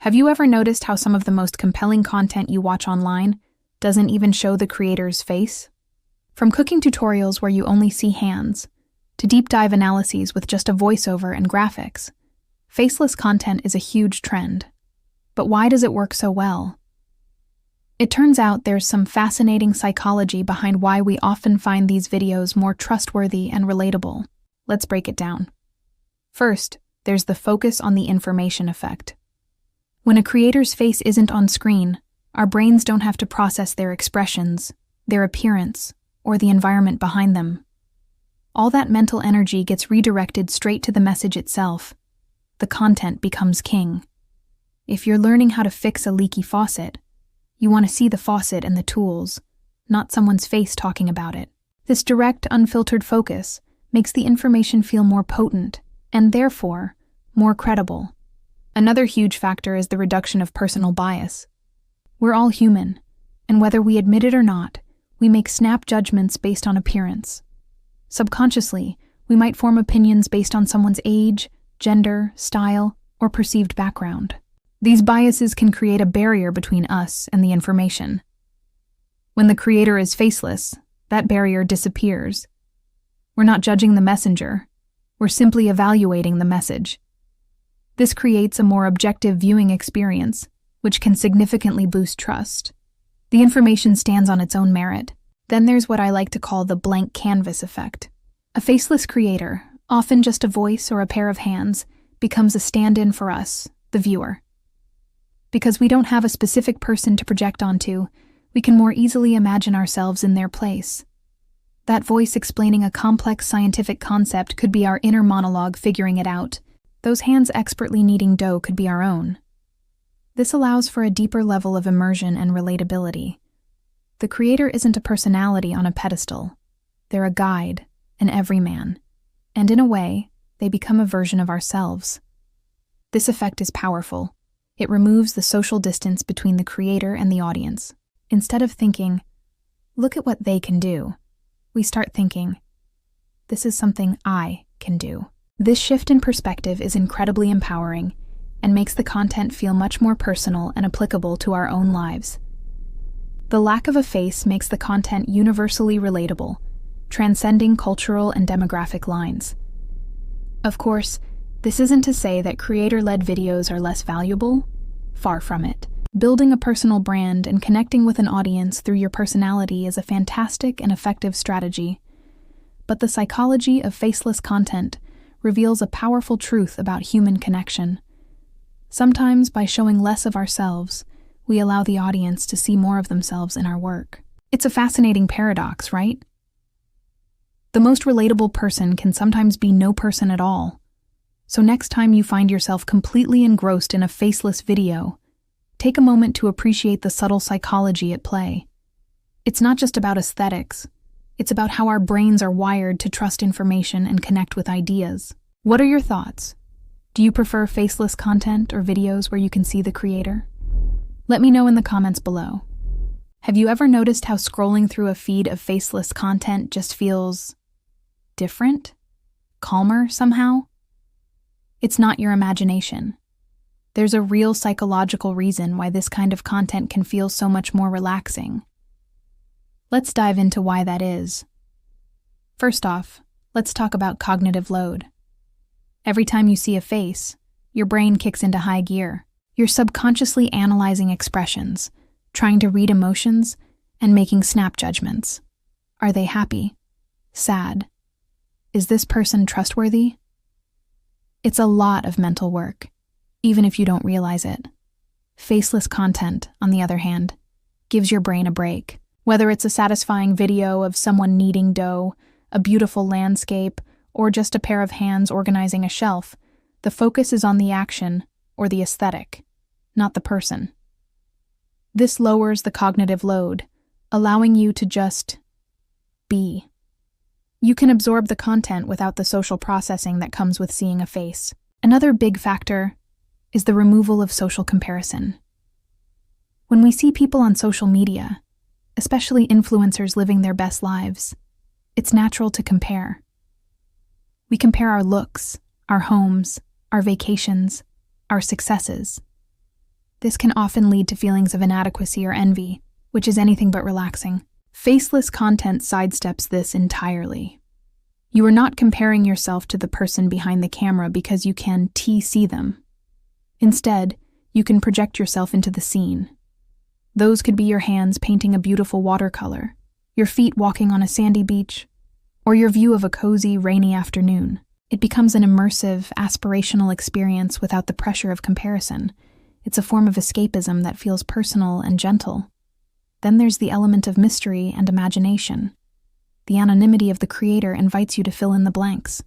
Have you ever noticed how some of the most compelling content you watch online doesn't even show the creator's face? From cooking tutorials where you only see hands, to deep dive analyses with just a voiceover and graphics, faceless content is a huge trend. But why does it work so well? It turns out there's some fascinating psychology behind why we often find these videos more trustworthy and relatable. Let's break it down. First, there's the focus on the information effect. When a creator's face isn't on screen, our brains don't have to process their expressions, their appearance, or the environment behind them. All that mental energy gets redirected straight to the message itself. The content becomes king. If you're learning how to fix a leaky faucet, you want to see the faucet and the tools, not someone's face talking about it. This direct, unfiltered focus makes the information feel more potent and, therefore, more credible. Another huge factor is the reduction of personal bias. We're all human, and whether we admit it or not, we make snap judgments based on appearance. Subconsciously, we might form opinions based on someone's age, gender, style, or perceived background. These biases can create a barrier between us and the information. When the creator is faceless, that barrier disappears. We're not judging the messenger, we're simply evaluating the message. This creates a more objective viewing experience, which can significantly boost trust. The information stands on its own merit. Then there's what I like to call the blank canvas effect. A faceless creator, often just a voice or a pair of hands, becomes a stand-in for us, the viewer. Because we don't have a specific person to project onto, we can more easily imagine ourselves in their place. That voice explaining a complex scientific concept could be our inner monologue figuring it out. Those hands expertly kneading dough could be our own. This allows for a deeper level of immersion and relatability. The creator isn't a personality on a pedestal. They're a guide, an everyman. And in a way, they become a version of ourselves. This effect is powerful. It removes the social distance between the creator and the audience. Instead of thinking, look at what they can do, we start thinking, this is something I can do. This shift in perspective is incredibly empowering and makes the content feel much more personal and applicable to our own lives. The lack of a face makes the content universally relatable, transcending cultural and demographic lines. Of course, this isn't to say that creator-led videos are less valuable. Far from it. Building a personal brand and connecting with an audience through your personality is a fantastic and effective strategy. But the psychology of faceless content reveals a powerful truth about human connection. Sometimes, by showing less of ourselves, we allow the audience to see more of themselves in our work. It's a fascinating paradox, right? The most relatable person can sometimes be no person at all. So next time you find yourself completely engrossed in a faceless video, take a moment to appreciate the subtle psychology at play. It's not just about aesthetics. It's about how our brains are wired to trust information and connect with ideas. What are your thoughts? Do you prefer faceless content or videos where you can see the creator? Let me know in the comments below. Have you ever noticed how scrolling through a feed of faceless content just feels different? Calmer somehow? It's not your imagination. There's a real psychological reason why this kind of content can feel so much more relaxing. Let's dive into why that is. First off, let's talk about cognitive load. Every time you see a face, your brain kicks into high gear. You're subconsciously analyzing expressions, trying to read emotions, and making snap judgments. Are they happy? Sad? Is this person trustworthy? It's a lot of mental work, even if you don't realize it. Faceless content, on the other hand, gives your brain a break. Whether it's a satisfying video of someone kneading dough, a beautiful landscape, or just a pair of hands organizing a shelf, the focus is on the action or the aesthetic, not the person. This lowers the cognitive load, allowing you to just be. You can absorb the content without the social processing that comes with seeing a face. Another big factor is the removal of social comparison. When we see people on social media, especially influencers living their best lives, it's natural to compare. We compare our looks, our homes, our vacations, our successes. This can often lead to feelings of inadequacy or envy, which is anything but relaxing. Faceless content sidesteps this entirely. You are not comparing yourself to the person behind the camera because you can see them. Instead, you can project yourself into the scene. Those could be your hands painting a beautiful watercolor, your feet walking on a sandy beach, or your view of a cozy, rainy afternoon. It becomes an immersive, aspirational experience without the pressure of comparison. It's a form of escapism that feels personal and gentle. Then there's the element of mystery and imagination. The anonymity of the creator invites you to fill in the blanks.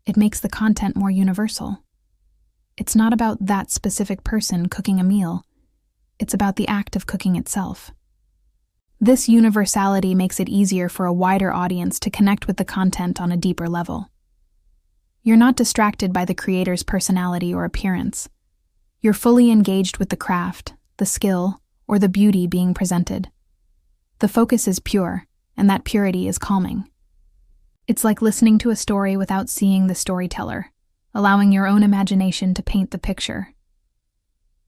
It makes the content more universal. It's not about that specific person cooking a meal. It's about the act of cooking itself. This universality makes it easier for a wider audience to connect with the content on a deeper level. You're not distracted by the creator's personality or appearance. You're fully engaged with the craft, the skill, or the beauty being presented. The focus is pure, and that purity is calming. It's like listening to a story without seeing the storyteller, allowing your own imagination to paint the picture.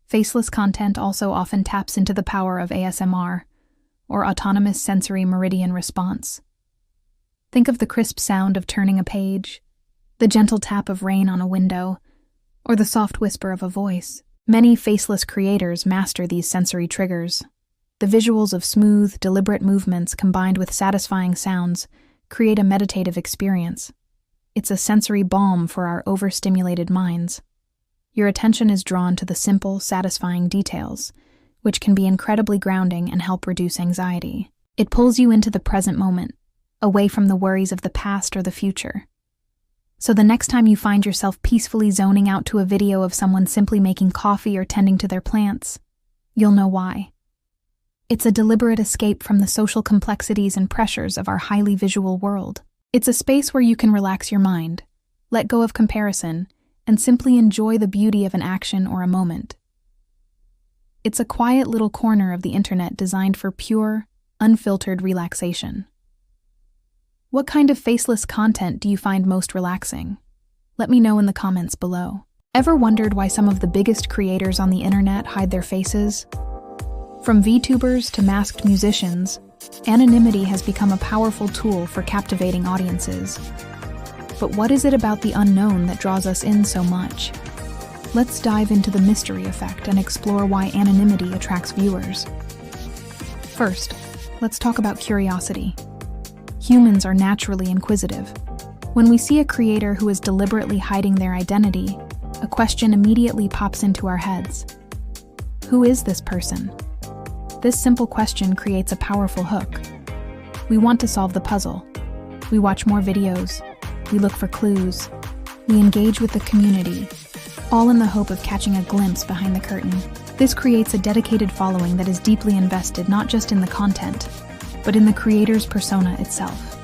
Faceless content also often taps into the power of ASMR, or autonomous sensory meridian response. Think of the crisp sound of turning a page, the gentle tap of rain on a window, or the soft whisper of a voice. Many faceless creators master these sensory triggers. The visuals of smooth, deliberate movements combined with satisfying sounds create a meditative experience. It's a sensory balm for our overstimulated minds. Your attention is drawn to the simple, satisfying details, which can be incredibly grounding and help reduce anxiety. It pulls you into the present moment, away from the worries of the past or the future. So the next time you find yourself peacefully zoning out to a video of someone simply making coffee or tending to their plants, you'll know why. It's a deliberate escape from the social complexities and pressures of our highly visual world. It's a space where you can relax your mind, let go of comparison, and simply enjoy the beauty of an action or a moment. It's a quiet little corner of the internet designed for pure, unfiltered relaxation. What kind of faceless content do you find most relaxing? Let me know in the comments below. Ever wondered why some of the biggest creators on the internet hide their faces? From VTubers to masked musicians, anonymity has become a powerful tool for captivating audiences. But what is it about the unknown that draws us in so much? Let's dive into the mystery effect and explore why anonymity attracts viewers. First, let's talk about curiosity. Humans are naturally inquisitive. When we see a creator who is deliberately hiding their identity, a question immediately pops into our heads. Who is this person? This simple question creates a powerful hook. We want to solve the puzzle. We watch more videos. We look for clues. We engage with the community, all in the hope of catching a glimpse behind the curtain. This creates a dedicated following that is deeply invested not just in the content, but in the creator's persona itself.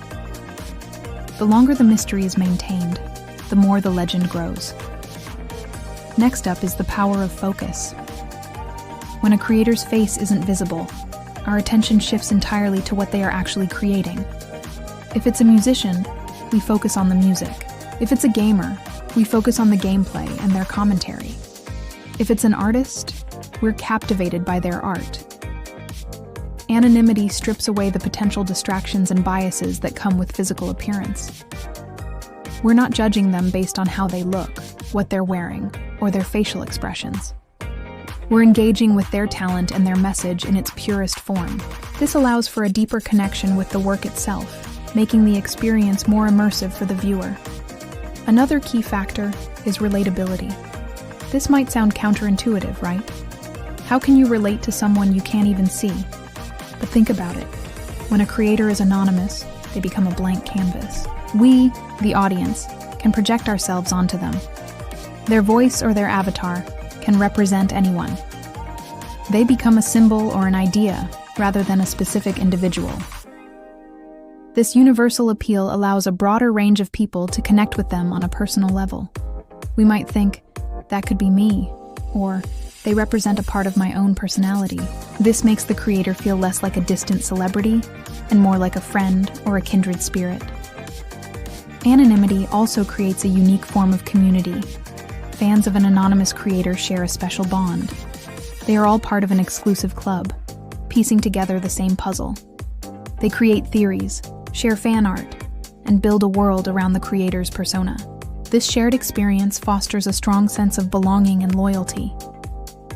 The longer the mystery is maintained, the more the legend grows. Next up is the power of focus. When a creator's face isn't visible, our attention shifts entirely to what they are actually creating. If it's a musician, we focus on the music. If it's a gamer, we focus on the gameplay and their commentary. If it's an artist, we're captivated by their art. Anonymity strips away the potential distractions and biases that come with physical appearance. We're not judging them based on how they look, what they're wearing, or their facial expressions. We're engaging with their talent and their message in its purest form. This allows for a deeper connection with the work itself, making the experience more immersive for the viewer. Another key factor is relatability. This might sound counterintuitive, right? How can you relate to someone you can't even see? But think about it. When a creator is anonymous, they become a blank canvas. We, the audience, can project ourselves onto them. Their voice or their avatar can represent anyone. They become a symbol or an idea rather than a specific individual. This universal appeal allows a broader range of people to connect with them on a personal level. We might think, that could be me, or they represent a part of my own personality. This makes the creator feel less like a distant celebrity and more like a friend or a kindred spirit. Anonymity also creates a unique form of community. Fans of an anonymous creator share a special bond. They are all part of an exclusive club, piecing together the same puzzle. They create theories, share fan art, and build a world around the creator's persona. This shared experience fosters a strong sense of belonging and loyalty.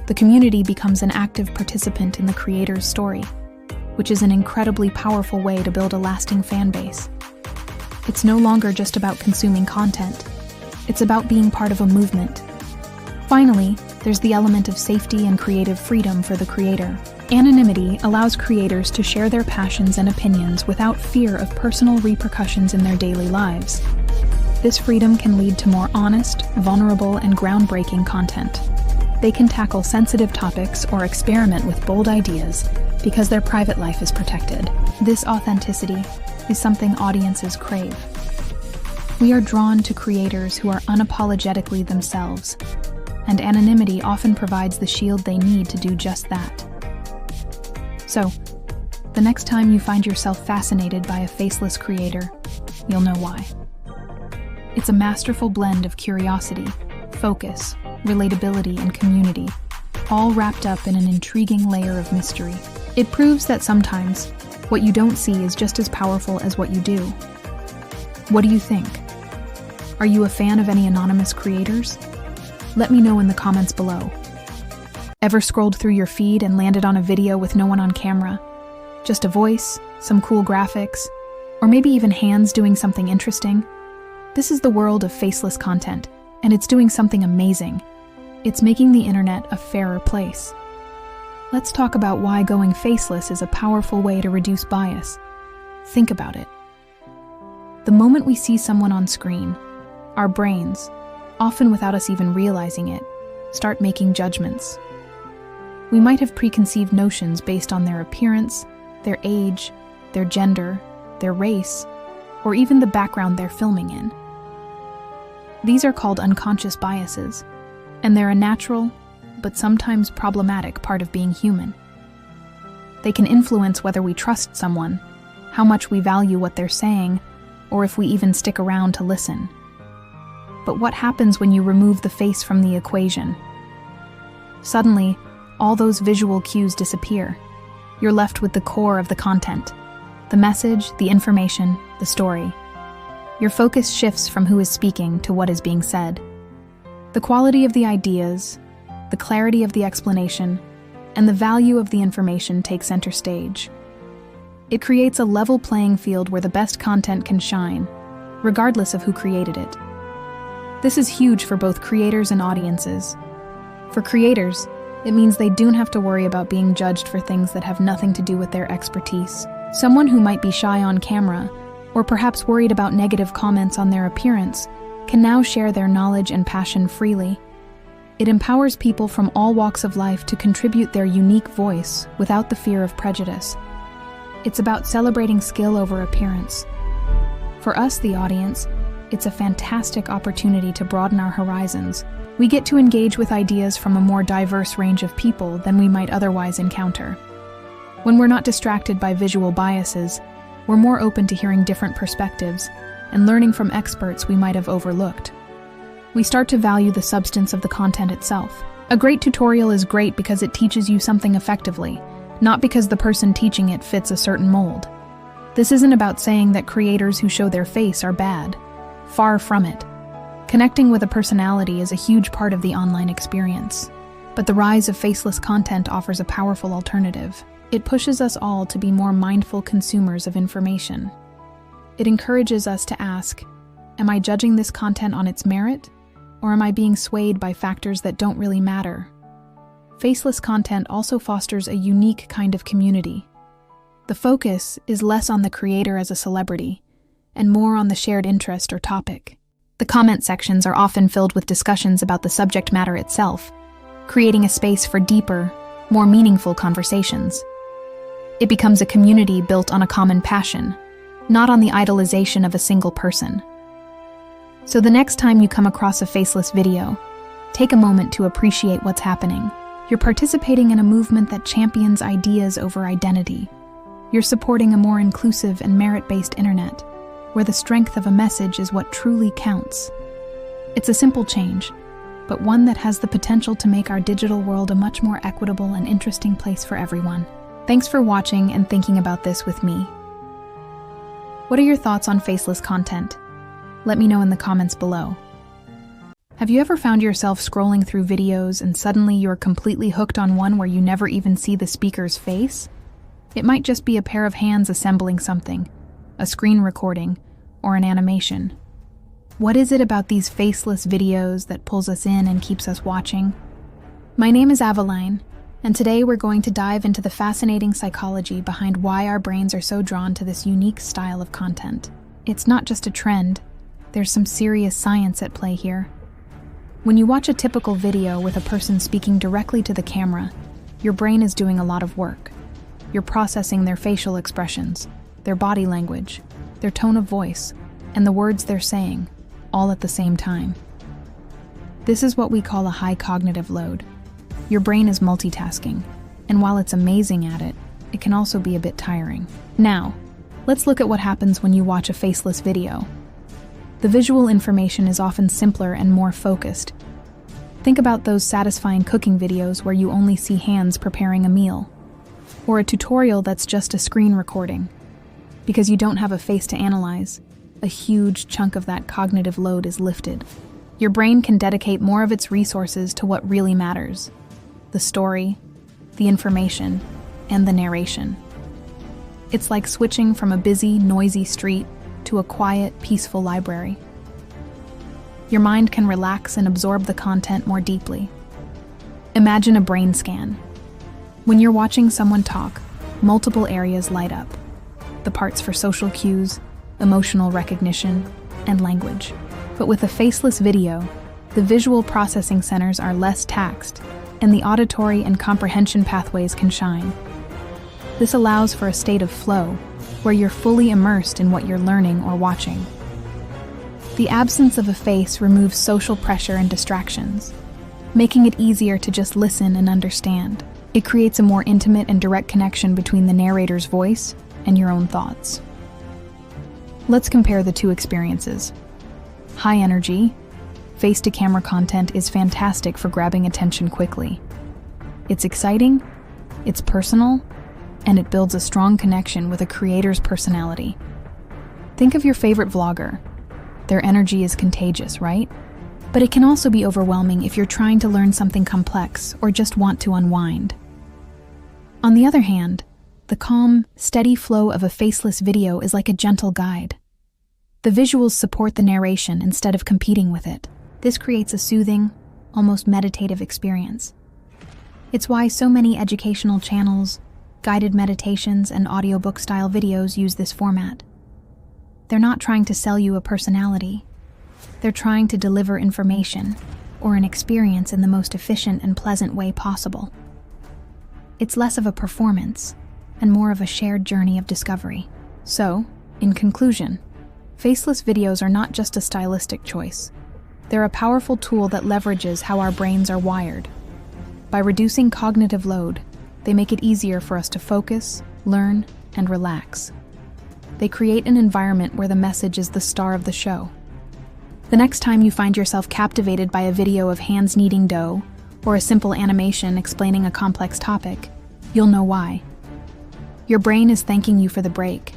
The community becomes an active participant in the creator's story, which is an incredibly powerful way to build a lasting fan base. It's no longer just about consuming content. It's about being part of a movement. Finally, there's the element of safety and creative freedom for the creator. Anonymity allows creators to share their passions and opinions without fear of personal repercussions in their daily lives. This freedom can lead to more honest, vulnerable, and groundbreaking content. They can tackle sensitive topics or experiment with bold ideas because their private life is protected. This authenticity is something audiences crave. We are drawn to creators who are unapologetically themselves, and anonymity often provides the shield they need to do just that. So, the next time you find yourself fascinated by a faceless creator, you'll know why. It's a masterful blend of curiosity, focus, relatability, and community, all wrapped up in an intriguing layer of mystery. It proves that sometimes, what you don't see is just as powerful as what you do. What do you think? Are you a fan of any anonymous creators? Let me know in the comments below. Ever scrolled through your feed and landed on a video with no one on camera? Just a voice, some cool graphics, or maybe even hands doing something interesting? This is the world of faceless content, and it's doing something amazing. It's making the internet a fairer place. Let's talk about why going faceless is a powerful way to reduce bias. Think about it. The moment we see someone on screen, our brains, often without us even realizing it, start making judgments. We might have preconceived notions based on their appearance, their age, their gender, their race, or even the background they're filming in. These are called unconscious biases, and they're a natural, but sometimes problematic part of being human. They can influence whether we trust someone, how much we value what they're saying, or if we even stick around to listen. But what happens when you remove the face from the equation? Suddenly, all those visual cues disappear. You're left with the core of the content, the message, the information, the story. Your focus shifts from who is speaking to what is being said. The quality of the ideas, the clarity of the explanation, and the value of the information take center stage. It creates a level playing field where the best content can shine, regardless of who created it. This is huge for both creators and audiences. For creators, it means they don't have to worry about being judged for things that have nothing to do with their expertise. Someone who might be shy on camera, or perhaps worried about negative comments on their appearance, can now share their knowledge and passion freely. It empowers people from all walks of life to contribute their unique voice without the fear of prejudice. It's about celebrating skill over appearance. For us, the audience, it's a fantastic opportunity to broaden our horizons. We get to engage with ideas from a more diverse range of people than we might otherwise encounter. When we're not distracted by visual biases, we're more open to hearing different perspectives and learning from experts we might have overlooked. We start to value the substance of the content itself. A great tutorial is great because it teaches you something effectively, not because the person teaching it fits a certain mold. This isn't about saying that creators who show their face are bad. Far from it. Connecting with a personality is a huge part of the online experience. But the rise of faceless content offers a powerful alternative. It pushes us all to be more mindful consumers of information. It encourages us to ask, am I judging this content on its merit, or am I being swayed by factors that don't really matter? Faceless content also fosters a unique kind of community. The focus is less on the creator as a celebrity, and more on the shared interest or topic. The comment sections are often filled with discussions about the subject matter itself, creating a space for deeper, more meaningful conversations. It becomes a community built on a common passion, not on the idolization of a single person. So the next time you come across a faceless video, take a moment to appreciate what's happening. You're participating in a movement that champions ideas over identity. You're supporting a more inclusive and merit-based internet, where the strength of a message is what truly counts. It's a simple change, but one that has the potential to make our digital world a much more equitable and interesting place for everyone. Thanks for watching and thinking about this with me. What are your thoughts on faceless content? Let me know in the comments below. Have you ever found yourself scrolling through videos and suddenly you're completely hooked on one where you never even see the speaker's face? It might just be a pair of hands assembling something, a screen recording, or an animation. What is it about these faceless videos that pulls us in and keeps us watching? My name is Aveline, and today we're going to dive into the fascinating psychology behind why our brains are so drawn to this unique style of content. It's not just a trend, there's some serious science at play here. When you watch a typical video with a person speaking directly to the camera, your brain is doing a lot of work. You're processing their facial expressions, their body language, their tone of voice, and the words they're saying, all at the same time. This is what we call a high cognitive load. Your brain is multitasking, and while it's amazing at it, it can also be a bit tiring. Now, let's look at what happens when you watch a faceless video. The visual information is often simpler and more focused. Think about those satisfying cooking videos where you only see hands preparing a meal, or a tutorial that's just a screen recording. Because you don't have a face to analyze, a huge chunk of that cognitive load is lifted. Your brain can dedicate more of its resources to what really matters: the story, the information, and the narration. It's like switching from a busy, noisy street to a quiet, peaceful library. Your mind can relax and absorb the content more deeply. Imagine a brain scan. When you're watching someone talk, multiple areas light up. The parts for social cues, emotional recognition, and language. But with a faceless video, the visual processing centers are less taxed, and the auditory and comprehension pathways can shine. This allows for a state of flow, where you're fully immersed in what you're learning or watching. The absence of a face removes social pressure and distractions, making it easier to just listen and understand. It creates a more intimate and direct connection between the narrator's voice and your own thoughts. Let's compare the two experiences. High energy, face-to-camera content is fantastic for grabbing attention quickly. It's exciting, it's personal, and it builds a strong connection with a creator's personality. Think of your favorite vlogger. Their energy is contagious, right? But it can also be overwhelming if you're trying to learn something complex or just want to unwind. On the other hand, the calm, steady flow of a faceless video is like a gentle guide. The visuals support the narration instead of competing with it. This creates a soothing, almost meditative experience. It's why so many educational channels, guided meditations, and audiobook-style videos use this format. They're not trying to sell you a personality. They're trying to deliver information or an experience in the most efficient and pleasant way possible. It's less of a performance and more of a shared journey of discovery. So, in conclusion, faceless videos are not just a stylistic choice. They're a powerful tool that leverages how our brains are wired. By reducing cognitive load, they make it easier for us to focus, learn, and relax. They create an environment where the message is the star of the show. The next time you find yourself captivated by a video of hands kneading dough or a simple animation explaining a complex topic, you'll know why. Your brain is thanking you for the break.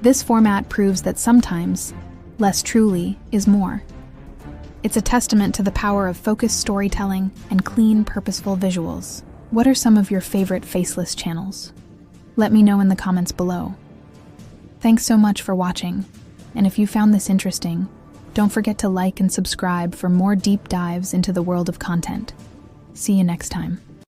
This format proves that sometimes, less truly is more. It's a testament to the power of focused storytelling and clean, purposeful visuals. What are some of your favorite faceless channels? Let me know in the comments below. Thanks so much for watching, and if you found this interesting, don't forget to like and subscribe for more deep dives into the world of content. See you next time.